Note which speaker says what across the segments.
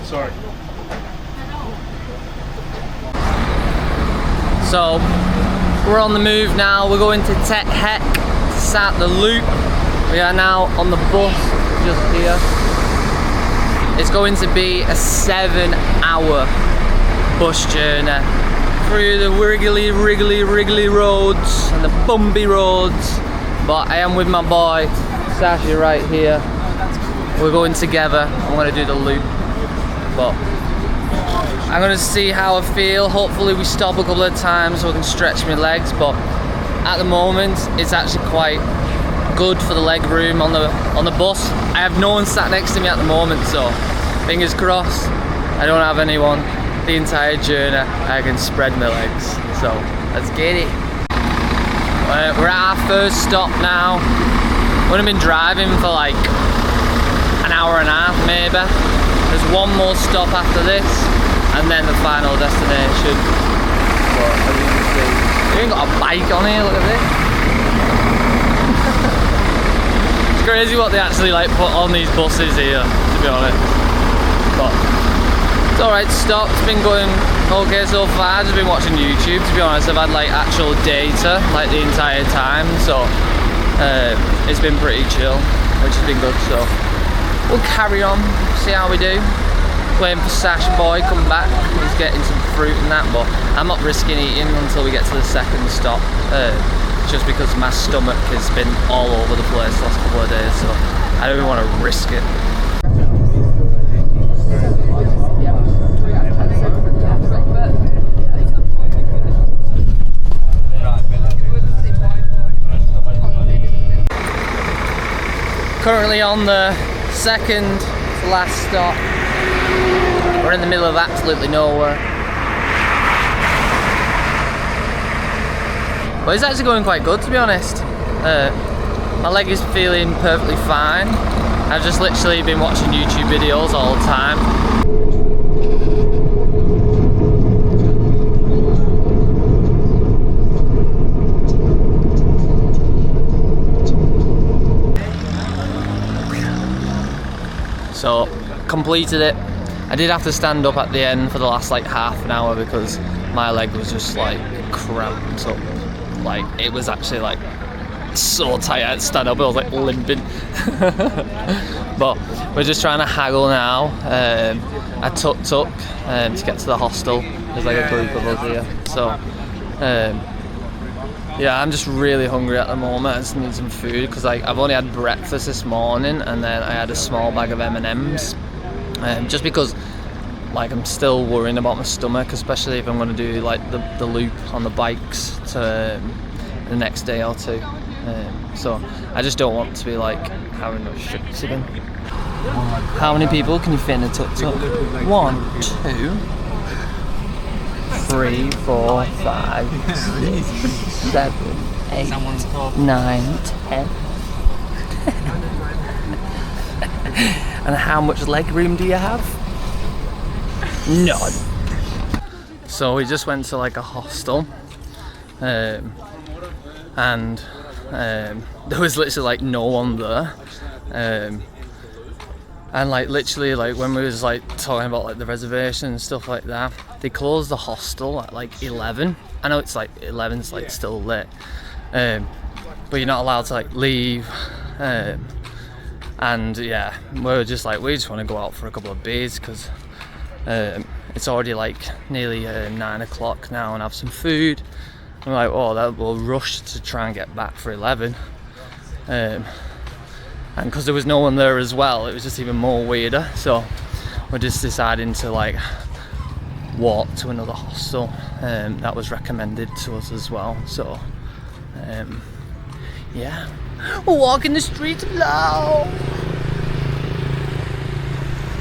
Speaker 1: Sorry.
Speaker 2: So we're on the move now. We're going to Thakhek to start the loop. We are now on the bus just here. It's going to be a 7-hour bus journey through the wiggly roads and the bumpy roads. But I am with my boy Sashi right here. We're going together. I'm going to do the loop. But I'm going to see how I feel. Hopefully we stop a couple of times so I can stretch my legs. But at the moment it's actually quite good for the leg room on the bus. I have no one sat next to me at the moment, so fingers crossed I don't have anyone the entire journey. I can spread my legs, so let's get it. We're at our first stop now. We've only been driving for like an hour and a half maybe. There's one more stop after this and then the final destination. But as you can see, we even got a bike on here, look at this. It's crazy what they actually like put on these buses here, to be honest. But it's alright to stop. It's been going okay so far. I've just been watching YouTube, to be honest. I've had like actual data like the entire time, so it's been pretty chill, which has been good. So we'll carry on, see how we do. Waiting for Sash boy come back. He's getting some fruit and that, but I'm not risking eating until we get to the second stop. Just because my stomach has been all over the place the last couple of days, so I don't even want to risk it. Currently on the second to last stop. We're in the middle of absolutely nowhere. But it's actually going quite good, to be honest. My leg is feeling perfectly fine. I've just literally been watching YouTube videos all the time. So, completed it. I did have to stand up at the end for the last like half an hour because my leg was just like cramped up. Like it was actually like so tight. I had to stand up, I was like limping. But we're just trying to haggle now. I tuk-tuk to get to the hostel. There's like a group of us here. So yeah, I'm just really hungry at the moment. I just need some food because like I've only had breakfast this morning and then I had a small bag of M&Ms. Just because like I'm still worrying about my stomach, especially if I'm going to do like the loop on the bikes to the next day or two. So I just don't want to be like having no strips again. How many people can you fit in a tuk-tuk? 1, 2, 3, 4, 5, 6, 7, 8, 9, 10. And how much leg room do you have? None. So we just went to like a hostel, and there was literally like no one there, and like literally like when we was like talking about like the reservation and stuff like that, they closed the hostel at like 11. I know it's like 11's like still lit, but you're not allowed to like leave. And yeah, we just want to go out for a couple of beers because it's already like nearly 9 o'clock now and have some food. I'm like, oh, that will rush to try and get back for 11. And because there was no one there as well, it was just even more weirder. So we're just deciding to like walk to another hostel that was recommended to us as well. So yeah, we're walking the streets of Laos.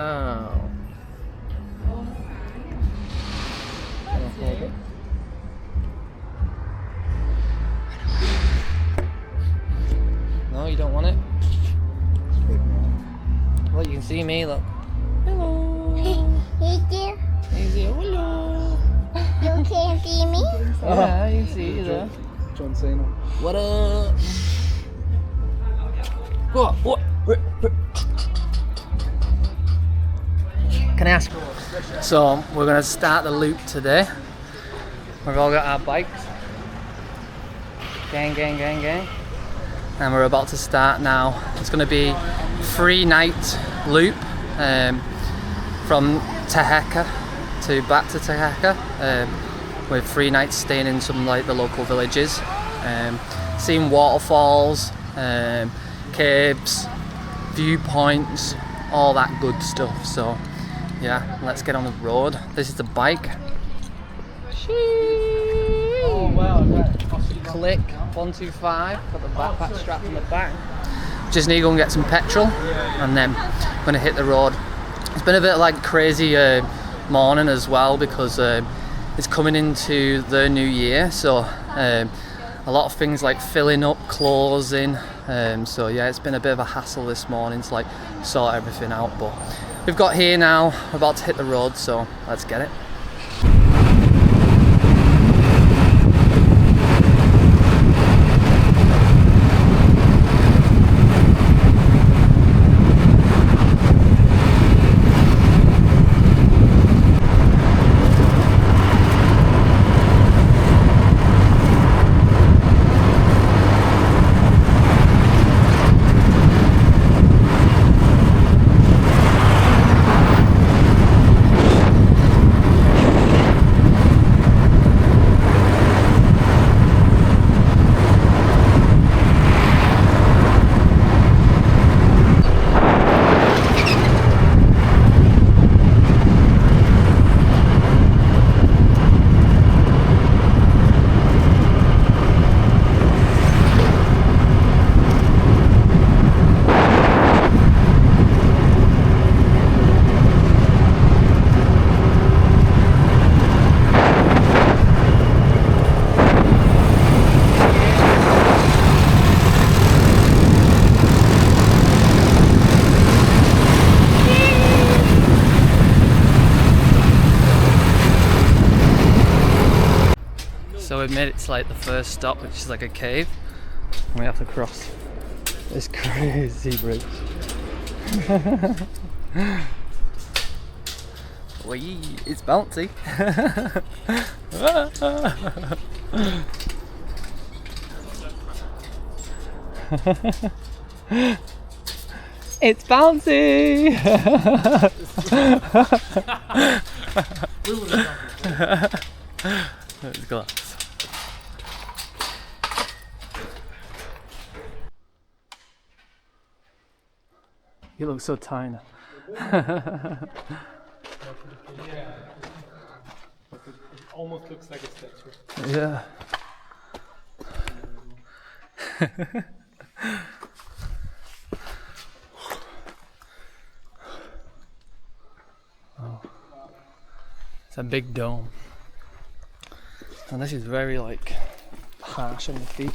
Speaker 2: Oh. No, you don't want it? Well, you can see me, look. Hello.
Speaker 3: Hello.
Speaker 2: Hello.
Speaker 3: You can't see me?
Speaker 2: Yeah, you can see you there.
Speaker 1: John Cena.
Speaker 2: What up? What? Can I ask? So we're gonna start the loop today. We've all got our bikes. Gang. And we're about to start now. It's gonna be 3-night loop from Thakhek to back to Thakhek. With 3 nights staying in some like the local villages, seeing waterfalls, caves, viewpoints, all that good stuff. So yeah, let's get on the road. This is the bike. Oh wow, click 125, got the backpack strapped on the back. Just need to go and get some petrol and then I'm gonna hit the road. It's been a bit like crazy morning as well because it's coming into the new year, so a lot of things like filling up, closing, so yeah, it's been a bit of a hassle this morning to like sort everything out, but we've got here now. We're about to hit the road, so let's get it. So we've made it to like the first stop, which is like a cave, and we have to cross this crazy bridge. Wee, it's bouncy. It's bouncy. There's glass. You look so tiny.
Speaker 1: Yeah. It almost looks like a statue.
Speaker 2: Yeah. Oh. It's a big dome. And this is very like harsh on the feet.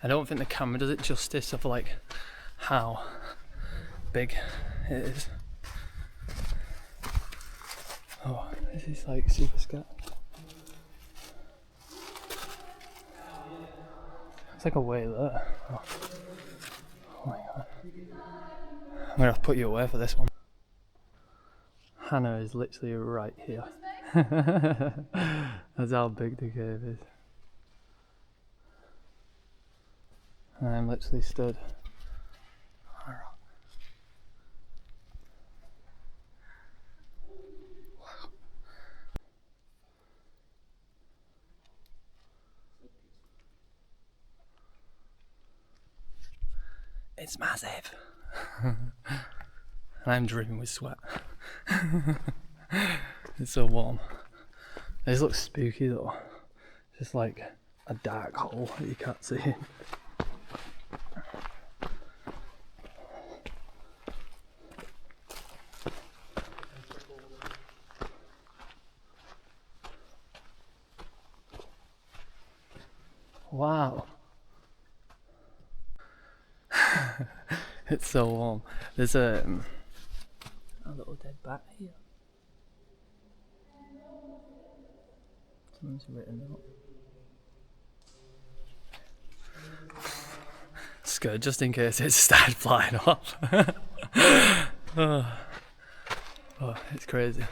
Speaker 2: I don't think the camera does it justice of like how big it is. Oh, this is like super scat. It's like a way there. Oh. Oh my god. I'm gonna have to put you away for this one. Hannah is literally right here. That's how big the cave is. And I'm literally stood. It's massive. And I'm dripping with sweat. It's so warm. This looks spooky though. It's just like a dark hole that you can't see. Wow. It's so warm. There's a little dead bat here. Someone's written up. It's good, just in case it started flying off. Oh, it's crazy.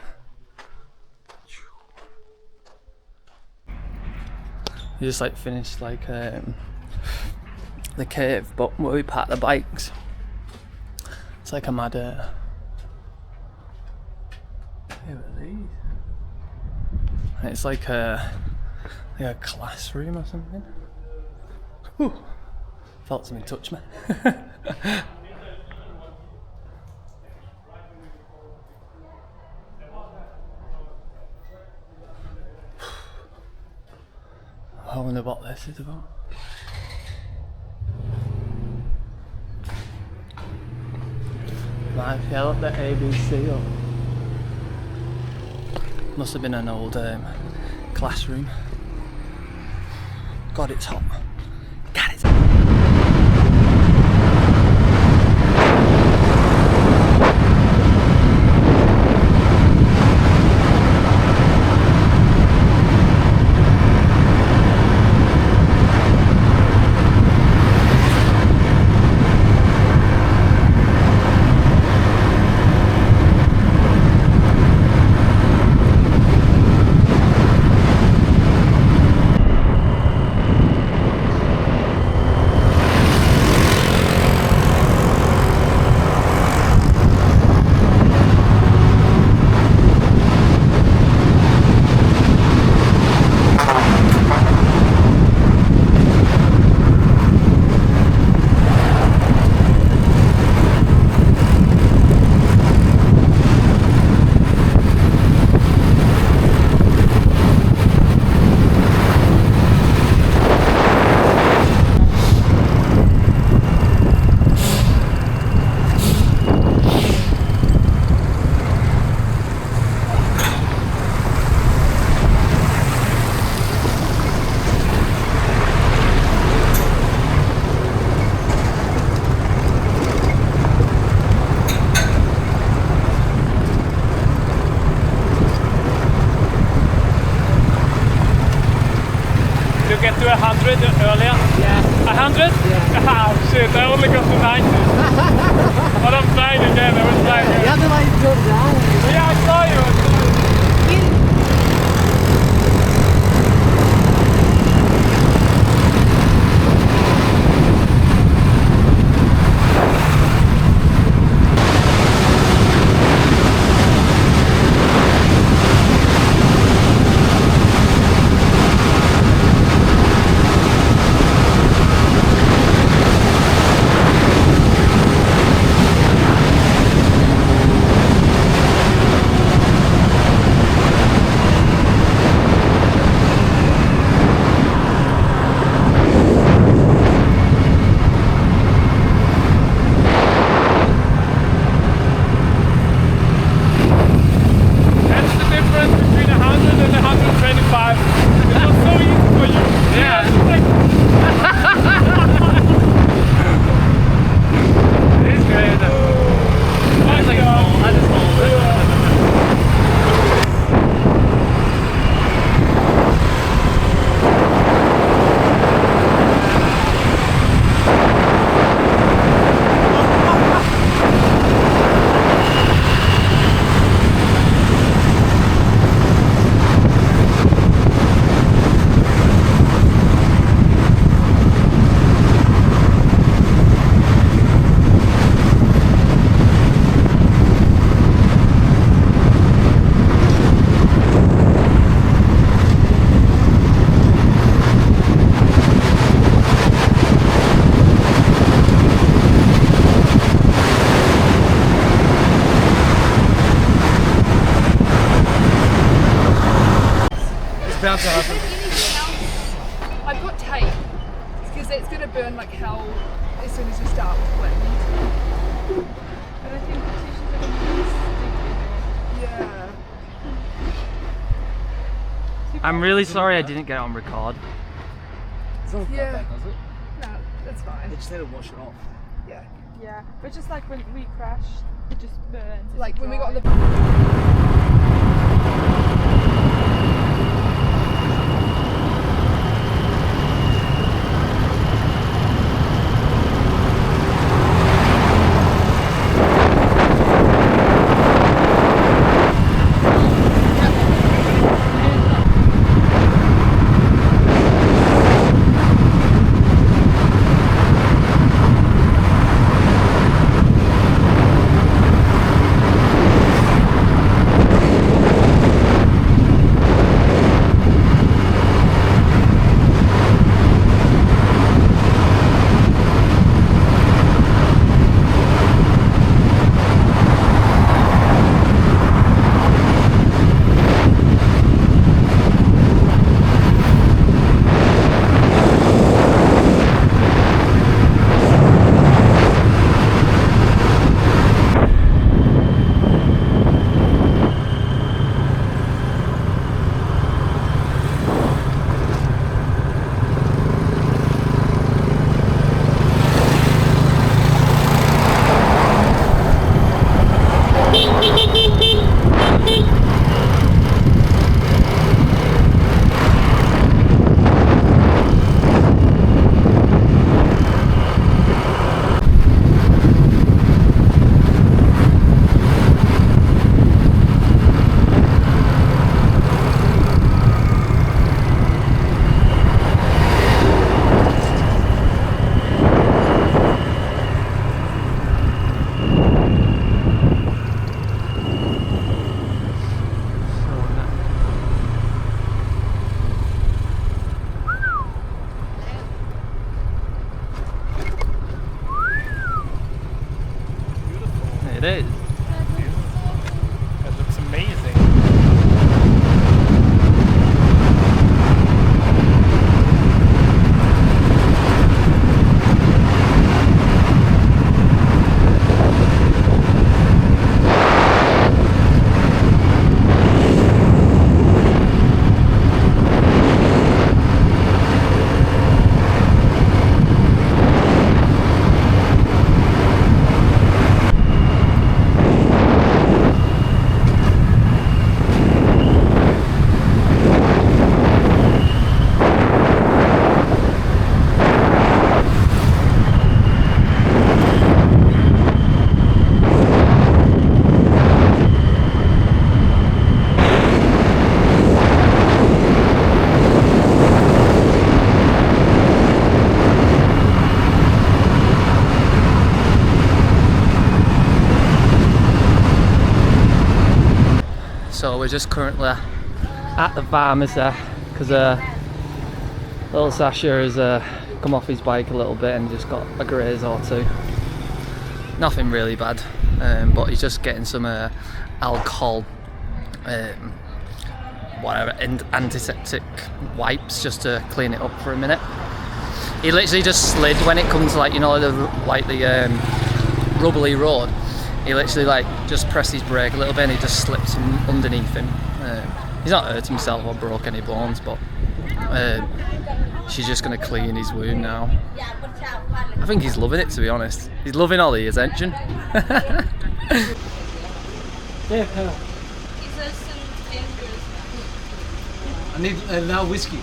Speaker 2: We just like finished like the cave, but where we park the bikes. It's like a mad. Who are these? It's like a classroom or something. Whew. Felt something touch me. I wonder what this is about. Right, yeah, look, the ABC up. Must have been an old classroom. God, it's hot. God, it's hot.
Speaker 1: Get to 100 earlier?
Speaker 2: Yeah.
Speaker 1: 100?
Speaker 2: Yeah.
Speaker 1: Ah, shit, I only got to 90. But I'm flying again, I was flying again.
Speaker 2: You have to like jump down.
Speaker 1: Yeah, I saw you.
Speaker 3: bound to happen. I've got tape because it's going to burn like hell as soon as you start with wind. But I think the tissues are going to be yeah.
Speaker 2: I'm really sorry I didn't get it on record.
Speaker 1: It's
Speaker 4: doesn't look
Speaker 3: Yeah.
Speaker 4: that bad, does it?
Speaker 3: No, that's fine.
Speaker 4: They just need to wash it off.
Speaker 3: Yeah.
Speaker 5: Yeah, but just like when we crashed, it just burns. It's
Speaker 3: Like when we got on
Speaker 5: dry.
Speaker 3: the.
Speaker 2: It is.
Speaker 1: That looks amazing.
Speaker 2: So we're just currently at the farmer's there because little Sasha has come off his bike a little bit and just got a graze or two. Nothing really bad, but he's just getting some alcohol, whatever, antiseptic wipes just to clean it up for a minute. He literally just slid when it comes to, like, you know, the rubbly road. He literally, like, just pressed his brake a little bit and he just slipped underneath him. He's not hurt himself or broke any bones, but she's just going to clean his wound now. I think he's loving it, to be honest. He's loving all the attention.
Speaker 4: I need now whiskey.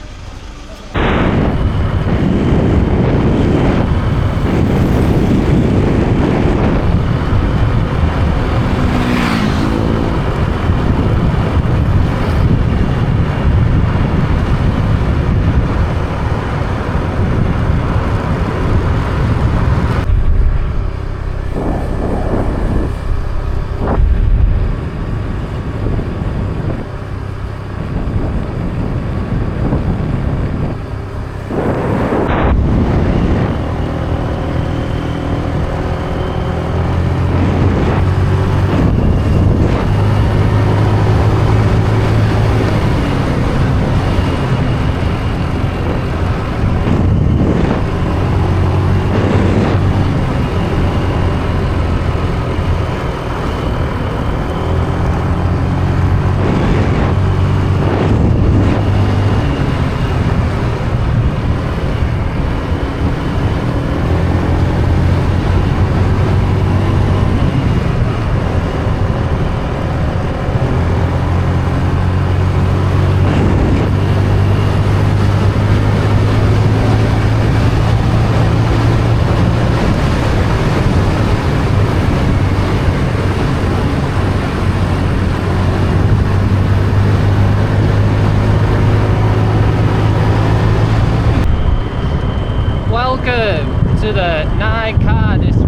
Speaker 2: to the 9-car district.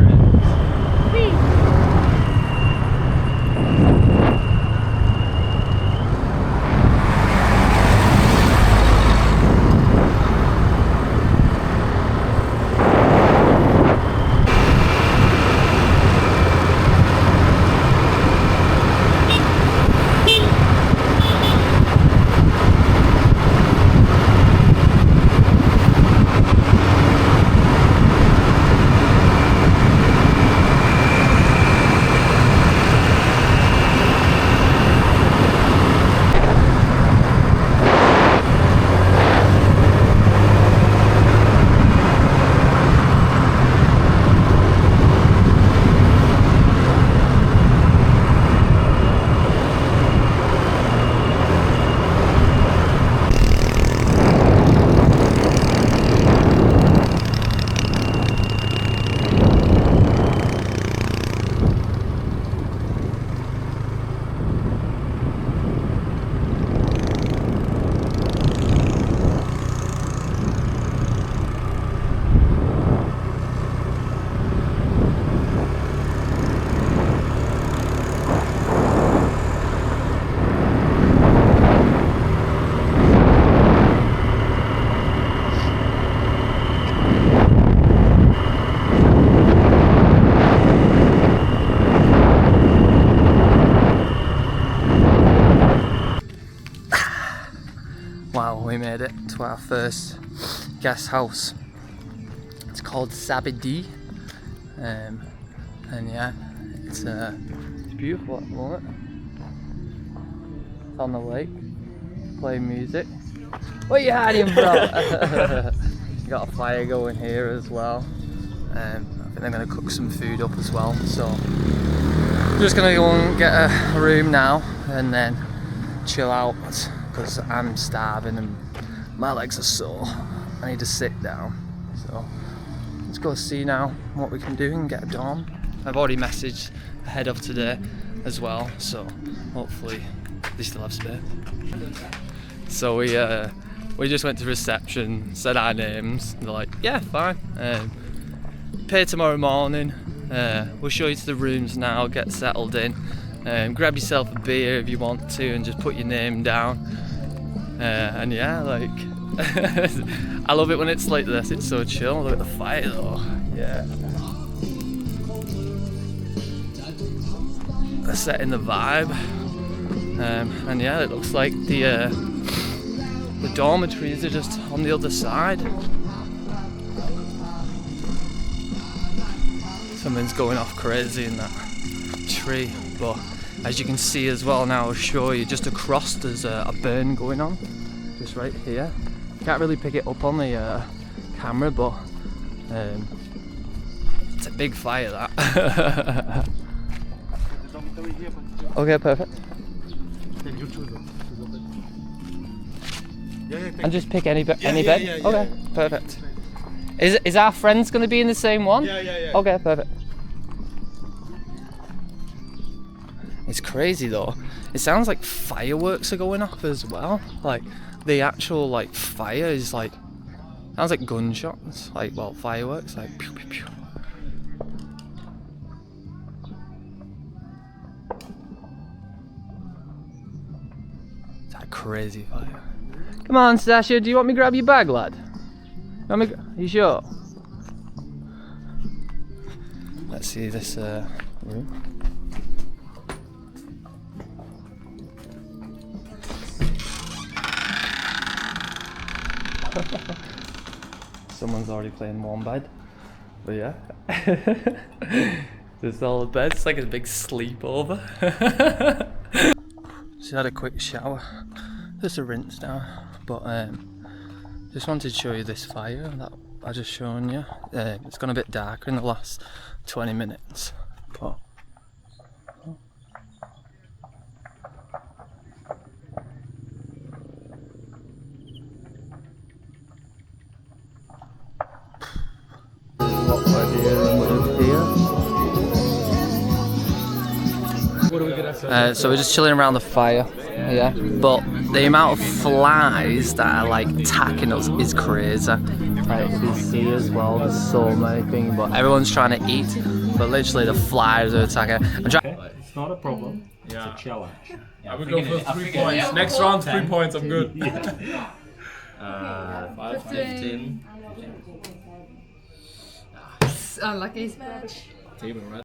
Speaker 2: Wow, we made it to our first guest house. It's called Sabidi, and yeah, it's beautiful at the moment. It's on the lake, playing music. What are you hiding, bro? Got a fire going here as well. I think they're going to cook some food up as well. So I'm just going to go and get a room now and then chill out because I'm starving and my legs are sore. I need to sit down. So let's go see now what we can do and get a dorm. I've already messaged ahead of today as well, so hopefully they still have space. So we just went to reception, said our names, and they're like, yeah, fine. Pay tomorrow morning. We'll show you to the rooms now, get settled in. Grab yourself a beer if you want to and just put your name down. And yeah, like, I love it when it's like this, it's so chill. Look at the fire though, yeah. Setting the vibe. And yeah, it looks like the dormitories are just on the other side. Something's going off crazy in that tree, but as you can see as well now, I'll show you, just across there's a burn going on, just right here. Can't really pick it up on the camera, but it's a big fire that. Okay, perfect. And just pick any bed? Yeah, okay, perfect. Is our friends going to be in the same one? Yeah. Okay, perfect. It's crazy though. It sounds like fireworks are going off as well. Like the actual like fire is like, sounds like gunshots. Like, well, fireworks, like pew pew pew. It's like crazy fire. Come on, Sasha, do you want me to grab your bag, lad? You sure? Let's see this room. Someone's already playing warm bed, but yeah. Just all the beds, it's like a big sleepover. Just had a quick shower, just a rinse now, but just wanted to show you this fire that I just shown you. It's gone a bit darker in the last 20 minutes, but so we're just chilling around the fire, yeah. But the amount of flies that are like attacking us is crazy. Like if you see as well, there's so many things, but everyone's trying to eat. But literally the flies are attacking. I'm trying.
Speaker 6: It's not a problem.
Speaker 1: Yeah.
Speaker 6: It's a challenge.
Speaker 1: I would go for 3 points. Next round, 3 points. I'm good.
Speaker 3: 15. Unlucky.
Speaker 1: Table, right?